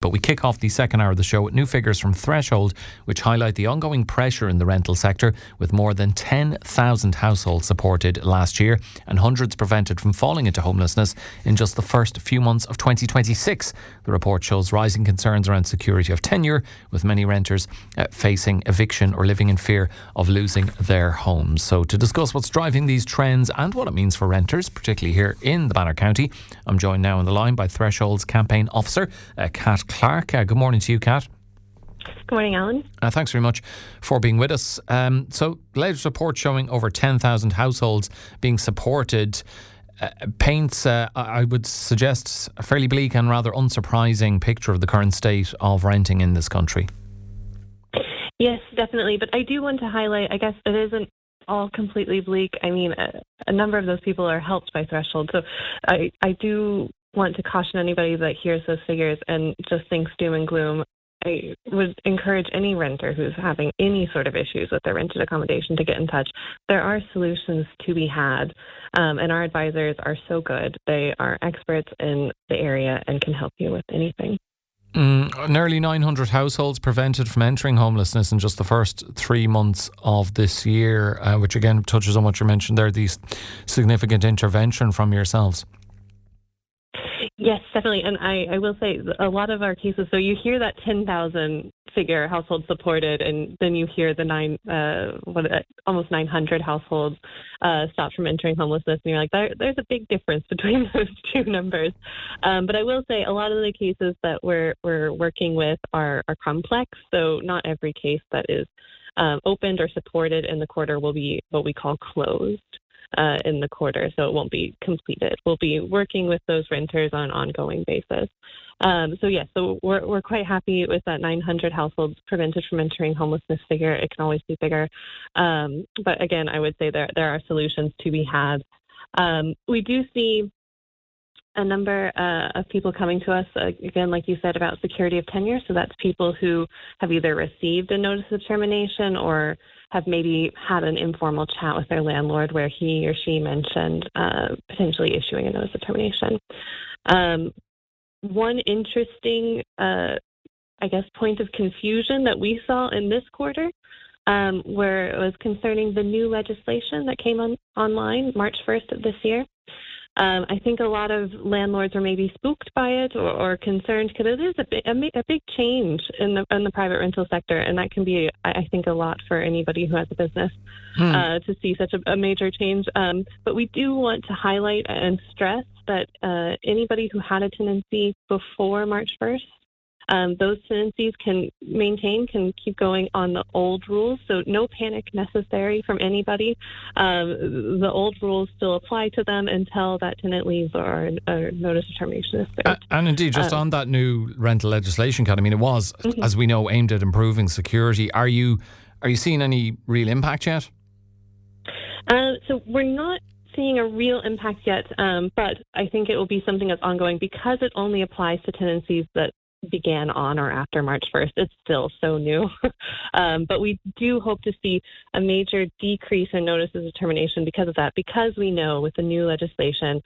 But we kick off the second hour of the show with new figures from Threshold, which highlight the ongoing pressure in the rental sector, with more than 10,000 households supported last year and hundreds prevented from falling into homelessness in just the first few months of 2026. The report shows rising concerns around security of tenure, with many renters facing eviction or living in fear of losing their homes. So to discuss what's driving these trends and what it means for renters, particularly here in the Banner County, I'm joined now on the line by Threshold's campaign officer, Kat Clark. Good morning to you, Kat. Good morning, Alan. Thanks very much for being with us. So, the latest report showing over 10,000 households being supported paints, I would suggest, a fairly bleak and rather unsurprising picture of the current state of renting in this country. Yes, definitely. But I do want to highlight, I guess it isn't all completely bleak. I mean, a number of those people are helped by Threshold. So I do want to caution anybody that hears those figures and just thinks doom and gloom. I would encourage any renter who's having any sort of issues with their rented accommodation to get in touch. There are solutions to be had, and our advisors are so good. They are experts in the area and can help you with anything. Nearly 900 households prevented from entering homelessness in just the first 3 months of this year, which again touches on what you mentioned there, the significant intervention from yourselves. Yes, definitely. And I will say a lot of our cases, so you hear that 10,000 figure household supported, and then you hear the almost 900 households stopped from entering homelessness, and you're like, there's a big difference between those two numbers. But I will say a lot of the cases that we're working with are complex, so not every case that is opened or supported in the quarter will be what we call closed in the quarter, so it won't be completed. We'll be working with those renters on an ongoing basis. So we're quite happy with that 900 households prevented from entering homelessness figure. It can always be bigger. But again, I would say there are solutions to be had. We do see a number of people coming to us, again, like you said, about security of tenure. So that's people who have either received a notice of termination or have maybe had an informal chat with their landlord where he or she mentioned potentially issuing a notice of termination. One interesting, point of confusion that we saw in this quarter, where it was concerning the new legislation that came online March 1st of this year. I think a lot of landlords are maybe spooked by it or concerned because it is a big change in the private rental sector, and that can be, I think, a lot for anybody who has a business to see such a major change. But we do want to highlight and stress that anybody who had a tenancy before March 1st, those tenancies can keep going on the old rules. So no panic necessary from anybody. The old rules still apply to them until that tenant leaves or a notice of termination is served. And indeed, just on that new rental legislation, Kat, I mean, it was, as we know, aimed at improving security. Are you seeing any real impact yet? So we're not seeing a real impact yet, but I think it will be something that's ongoing because it only applies to tenancies that began on or after March 1st. It's still so new. But we do hope to see a major decrease in notices of termination because of that, because we know with the new legislation,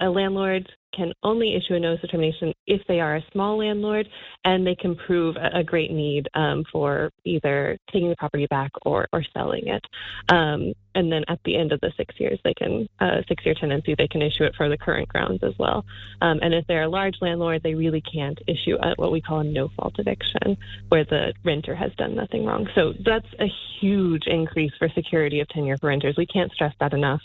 a landlord can only issue a notice of termination if they are a small landlord and they can prove a great need for either taking the property back or selling it. And then at the end of the 6 years, they can 6-year tenancy, they can issue it for the current grounds as well. And if they're a large landlord, they really can't issue what we call a no-fault eviction, where the renter has done nothing wrong. So that's a huge increase for security of tenure for renters. We can't stress that enough.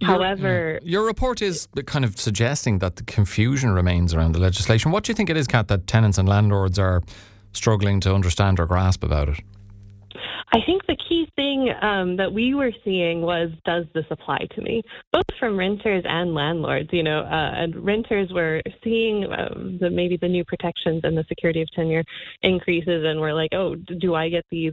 However, your report is kind of suggesting that the confusion remains around the legislation. What do you think it is, Kat, that tenants and landlords are struggling to understand or grasp about it? I think the key thing that we were seeing was, does this apply to me? Both from renters and landlords, and renters were seeing maybe the new protections and the security of tenure increases, and we're like, oh, do I get these?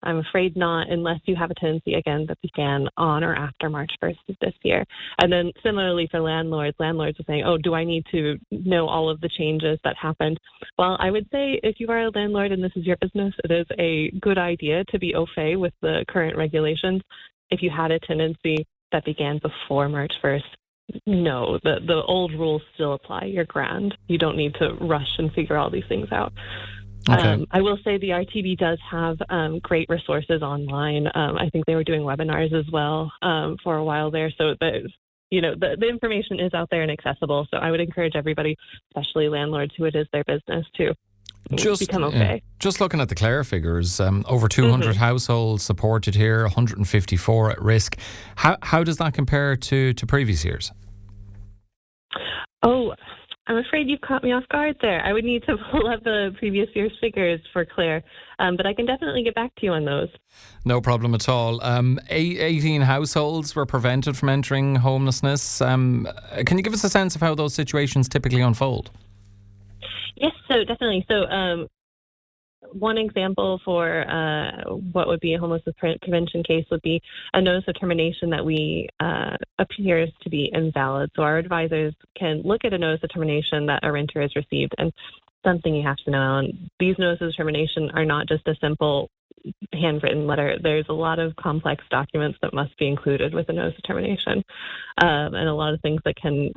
I'm afraid not, unless you have a tenancy, again, that began on or after March 1st of this year. And then similarly for landlords are saying, oh, do I need to know all of the changes that happened? Well, I would say if you are a landlord and this is your business, it is a good idea to be au fait with the current regulations. If you had a tenancy that began before March 1st, no, the old rules still apply. You're grand. You don't need to rush and figure all these things out. Okay. I will say the RTB does have great resources online. I think they were doing webinars as well for a while there. So the information is out there and accessible. So I would encourage everybody, especially landlords who it is their business, to become okay. Just looking at the Clare figures, over 200 households supported here, 154 at risk. How does that compare to previous years? Oh, I'm afraid you've caught me off guard there. I would need to pull up the previous year's figures for Clare, but I can definitely get back to you on those. No problem at all. 18 households were prevented from entering homelessness. Can you give us a sense of how those situations typically unfold? Yes, so definitely. So one example for what would be a homelessness prevention case would be a notice of termination that appears to be invalid. So our advisors can look at a notice of termination that a renter has received. And something you have to know, and these notices of termination are not just a simple handwritten letter. There's a lot of complex documents that must be included with a notice of termination, and a lot of things that can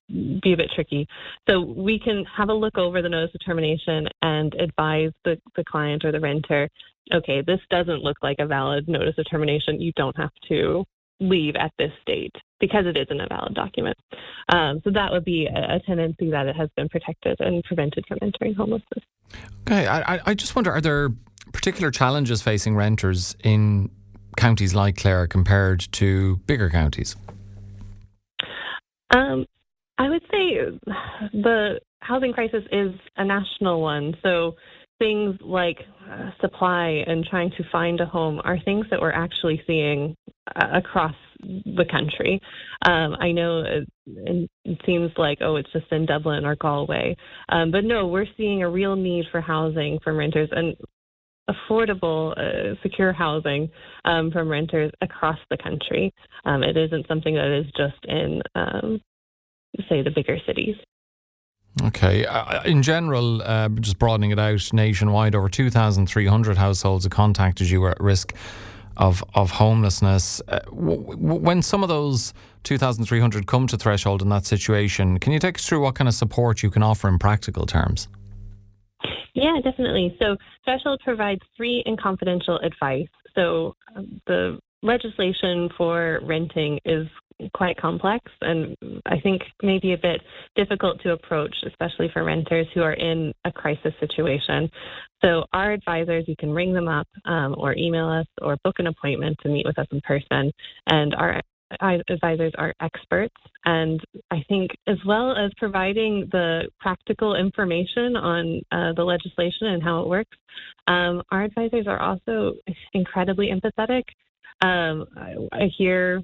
be a bit tricky. So we can have a look over the notice of termination and advise the client or the renter, okay, this doesn't look like a valid notice of termination. You don't have to leave at this date because it isn't a valid document. So that would be a tendency that it has been protected and prevented from entering homelessness. Okay, I just wonder, are there particular challenges facing renters in counties like Clare compared to bigger counties? I would say the housing crisis is a national one. So things like supply and trying to find a home are things that we're actually seeing across the country. I know it seems like, it's just in Dublin or Galway. But no, we're seeing a real need for housing from renters and affordable, secure housing from renters across the country. It isn't something that is just in, say, the bigger cities. Okay. In general, just broadening it out nationwide, over 2,300 households have contacted you are at risk of homelessness. When some of those 2,300 come to threshold in that situation, can you take us through what kind of support you can offer in practical terms? Yeah, definitely. So Threshold provides free and confidential advice. So the legislation for renting is quite complex and I think maybe a bit difficult to approach, especially for renters who are in a crisis situation. So our advisors, you can ring them up or email us or book an appointment to meet with us in person. And our advisors are experts. And I think as well as providing the practical information on the legislation and how it works, our advisors are also incredibly empathetic. I hear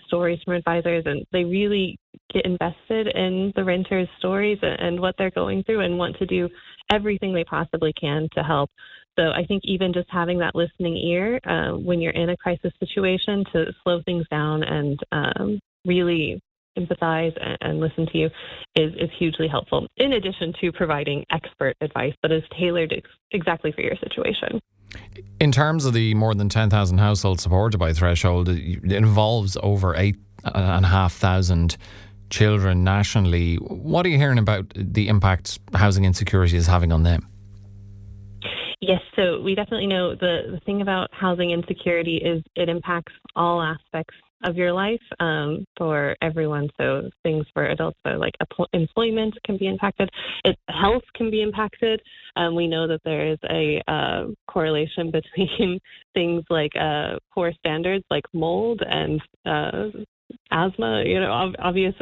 stories from advisors and they really get invested in the renters' stories and what they're going through and want to do everything they possibly can to help. So I think even just having that listening ear when you're in a crisis situation to slow things down and really empathize and listen to you is hugely helpful, in addition to providing expert advice that is tailored exactly for your situation. In terms of the more than 10,000 households supported by Threshold, it involves over 8,500 children nationally. What are you hearing about the impact housing insecurity is having on them? Yes, so we definitely know the thing about housing insecurity is it impacts all aspects of your life for everyone. So things for adults, so like employment can be impacted. Health can be impacted. We know that there is a correlation between things like poor standards like mold and asthma, obvious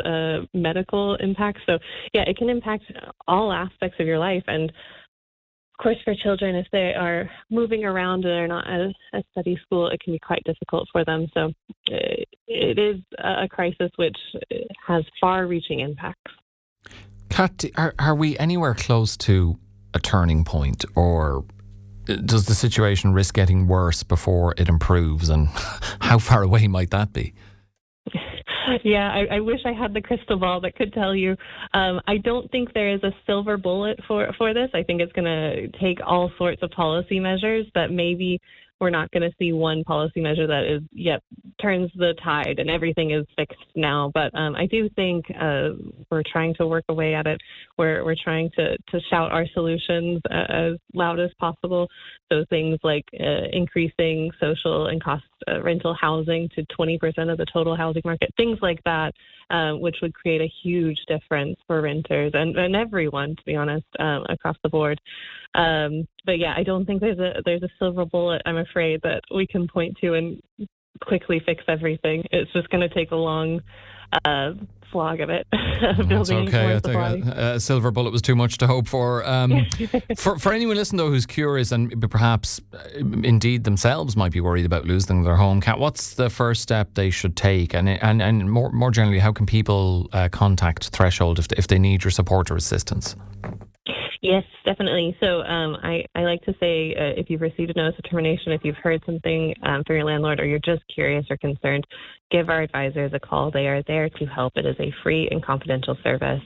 medical impacts. So yeah, it can impact all aspects of your life. And of course, for children, if they are moving around and are not at a steady school, it can be quite difficult for them. So it is a crisis which has far-reaching impacts. Kat, are we anywhere close to a turning point, or does the situation risk getting worse before it improves? And how far away might that be? Yeah, I wish I had the crystal ball that could tell you. I don't think there is a silver bullet for this. I think it's going to take all sorts of policy measures that maybe we're not going to see one policy measure that is, turns the tide and everything is fixed now. But I do think we're trying to work away at it. We're trying to shout our solutions as loud as possible. So things like increasing social and cost rental housing to 20% of the total housing market, things like that, which would create a huge difference for renters and everyone, to be honest, across the board. But yeah, I don't think there's a silver bullet, I'm afraid, that we can point to and quickly fix everything. It's just going to take a long slog of it. That's okay. I think a silver bullet was too much to hope for. For anyone listening, though, who's curious and perhaps indeed themselves might be worried about losing their home, Kat, what's the first step they should take? And more generally, how can people contact Threshold if they need your support or assistance? Yes, definitely. So I like to say if you've received a notice of termination, if you've heard something from your landlord, or you're just curious or concerned, give our advisors a call. They are there to help. It is a free and confidential service.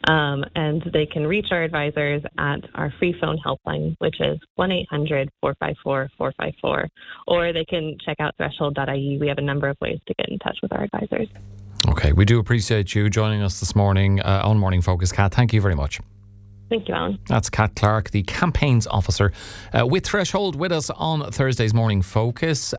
And they can reach our advisors at our free phone helpline, which is 1-800-454-454. Or they can check out threshold.ie. We have a number of ways to get in touch with our advisors. Okay, we do appreciate you joining us this morning on Morning Focus, Kat. Thank you very much. Thank you, Alan. That's Kat Clark, the campaigns officer with Threshold, with us on Thursday's Morning Focus.